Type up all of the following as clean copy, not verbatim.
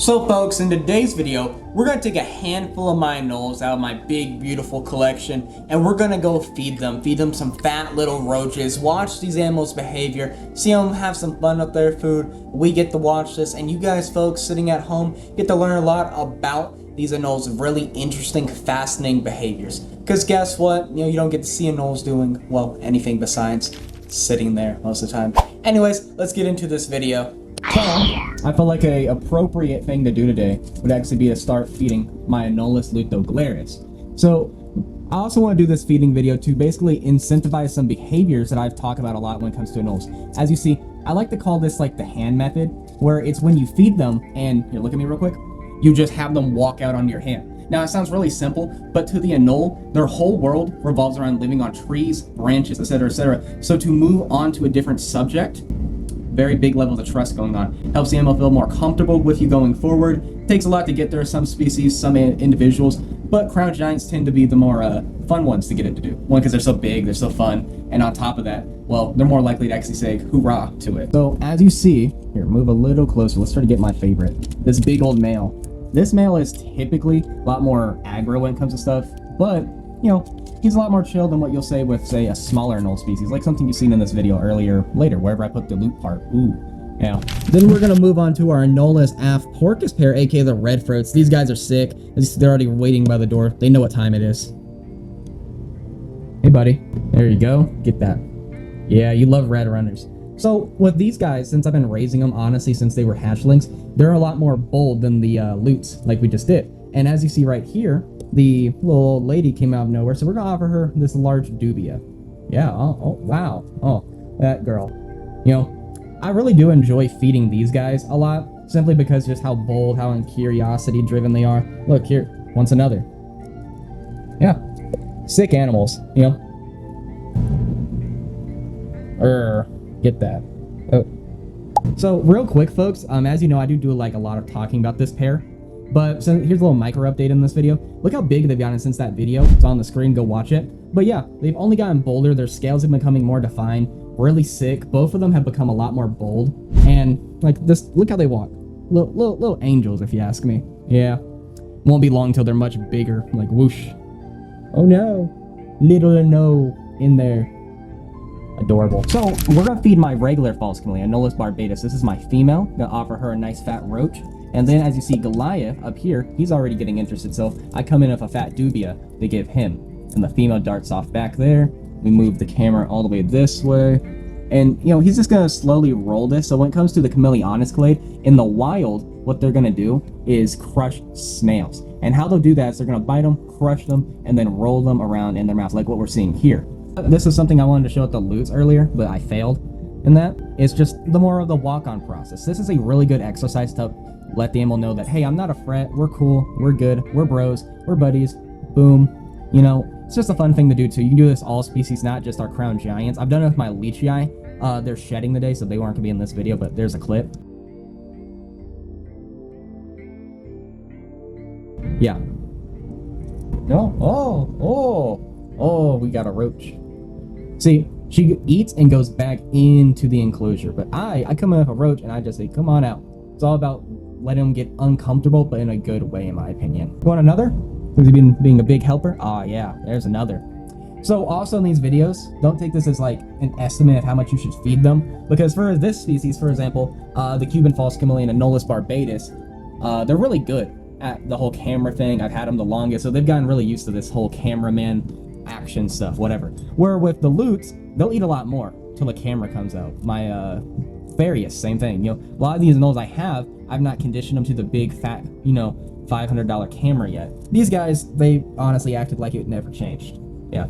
So folks, in today's video, we're going to take a handful of my Anoles out of my big, beautiful collection, and we're going to go feed them some fat little roaches, watch these animals' behavior, see them have some fun with their food. We get to watch this, and you guys folks sitting at home get to learn a lot about these Anoles' really interesting, fascinating behaviors. Because guess what? You don't get to see Anoles doing, well, anything besides sitting there most of the time. Anyways, let's get into this video. So, I felt like a appropriate thing to do today would actually be to start feeding my Anolis luteogularis. So, I also want to do this feeding video to basically incentivize some behaviors that I've talked about a lot when it comes to Anoles. As you see, I like to call this like the hand method, where it's when you feed them, and here, look at me real quick, you just have them walk out on your hand. Now, it sounds really simple, but to the Anole, their whole world revolves around living on trees, branches, etc., etc. So to move on to a different subject, very big levels of trust going on. Helps the animal feel more comfortable with you going forward. Takes a lot to get there, some species, some individuals, but crown giants tend to be the more fun ones to get it to do. One, because they're so big, they're so fun, and on top of that, well, they're more likely to actually say hoorah to it. So as you see, here, move a little closer, let's try to get my favorite. This big old male. This male is typically a lot more aggro when it comes to stuff, but, he's a lot more chill than what you'll say with, say, a smaller Anole species, like something you've seen in this video later, wherever I put the loop part. Ooh, yeah. Then we're gonna move on to our Anolis af porcus pair, aka the red throats. These guys are sick. They're already waiting by the door. They know what time it is. Hey, buddy. There you go. Get that. Yeah, you love red runners. So with these guys, since I've been raising them, honestly, since they were hatchlings, they're a lot more bold than the lutes, like we just did. And as you see right here, the little old lady came out of nowhere, so we're gonna offer her this large dubia. Yeah, oh, wow. Oh, that girl. I really do enjoy feeding these guys a lot, simply because just how bold, how curiosity driven they are. Look, here, once another. Yeah, sick animals, Get that. Oh. So, real quick, folks, as you know, I do like a lot of talking about this pair. But so here's a little micro update in this video. Look how big they've gotten since that video. It's on the screen, go watch it. But yeah, they've only gotten bolder. Their scales have been becoming more defined, really sick. Both of them have become a lot more bold. And like this, look how they walk. Little angels, if you ask me. Yeah. Won't be long till they're much bigger, like whoosh. Oh no, little Anoles in there. Adorable. So we're gonna feed my regular false chameleon, Anolis barbatus. This is my female. Gonna offer her a nice fat roach. And then as you see Goliath up here, he's already getting interested. So I come in with a fat dubia to give him. And the female darts off back there. We move the camera all the way this way. And, he's just going to slowly roll this. So when it comes to the Chameleonis clade, in the wild, what they're going to do is crush snails. And how they'll do that is they're going to bite them, crush them, and then roll them around in their mouth, like what we're seeing here. This is something I wanted to show at the lutes earlier, but I failed in that. It's just the more of the walk-on process. This is a really good exercise to let the animal know that, hey, I'm not a threat, we're cool, we're good, we're bros, we're buddies, boom. It's just a fun thing to do too. You can do this all species, not just our crown giants. I've done it with my leechii. They're shedding today, so they weren't gonna be in this video, but there's a clip. Yeah. Oh, we got a roach. See, she eats and goes back into the enclosure, but I come in with a roach and I just say, come on out. It's all about letting them get uncomfortable, but in a good way, in my opinion. You want another? Has he been being a big helper? Ah, yeah, there's another. So also in these videos, don't take this as like an estimate of how much you should feed them, because for this species, for example, the Cuban False Chameleon and Anolis barbatus, they're really good at the whole camera thing. I've had them the longest, so they've gotten really used to this whole cameraman action stuff, whatever. Where with the lutes, they'll eat a lot more till the camera comes out. My Various, same thing. A lot of these Anoles I've not conditioned them to the big fat, $500 camera yet. These guys, they honestly acted like it never changed. Yeah.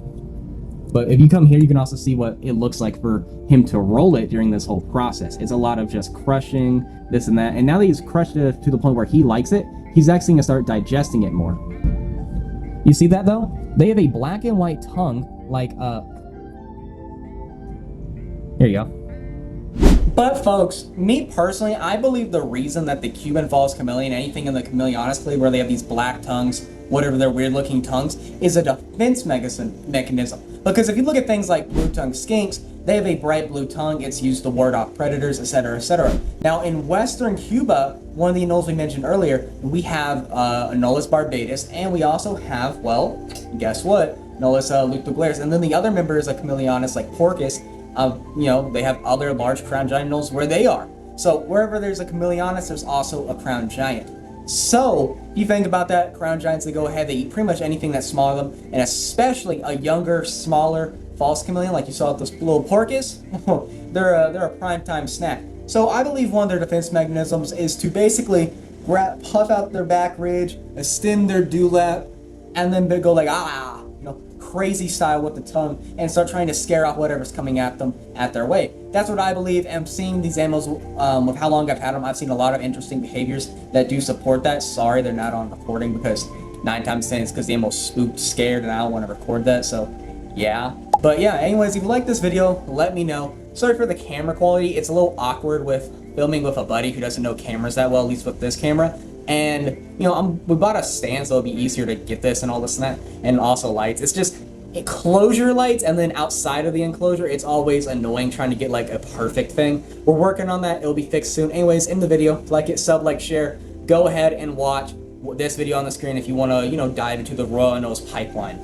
But if you come here, you can also see what it looks like for him to roll it during this whole process. It's a lot of just crushing this and that. And now that he's crushed it to the point where he likes it, he's actually gonna start digesting it more. You see that though? They have a black and white tongue, like here you go. But folks, me personally, I believe the reason that the Cuban False Chameleon, anything in the Chameleonis clade where they have these black tongues, whatever their weird looking tongues, is a defense mechanism. Because if you look at things like blue-tongued skinks, they have a bright blue tongue, it's used to ward off predators, etc., etc. Now in Western Cuba, one of the Anoles we mentioned earlier, we have Anolis barbatus, and we also have, well, guess what? Anolis luteogularis. And then the other members of Chameleonis, like porcus, they have other large crown giant Anoles where they are. So wherever there's a Chameleonis, there's also a crown giant. So if you think about that, crown giants, they go ahead, they eat pretty much anything that's smaller than them, and especially a younger, smaller false chameleon, like you saw with this little porcus, they're a prime time snack. So I believe one of their defense mechanisms is to basically puff out their back ridge, extend their dewlap, and then they go like crazy style with the tongue, and start trying to scare off whatever's coming at them at their way. That's what I believe, and seeing these animals with how long I've had them, I've seen a lot of interesting behaviors that do support that. Sorry they're not on recording, because 9 times 10 it's because the animal's spooked, scared, and I don't want to record that, so yeah. But yeah, anyways, if you like this video, let me know. Sorry for the camera quality, it's a little awkward with filming with a buddy who doesn't know cameras that well, at least with this camera. And we bought a stand so it'll be easier to get this and all this and that, and also lights. It's just enclosure lights, and then outside of the enclosure, it's always annoying trying to get like a perfect thing. We're working on that. It'll be fixed soon. Anyways, in the video, like it, sub, like, share. Go ahead and watch this video on the screen if you want to, dive into the raw Anoles pipeline.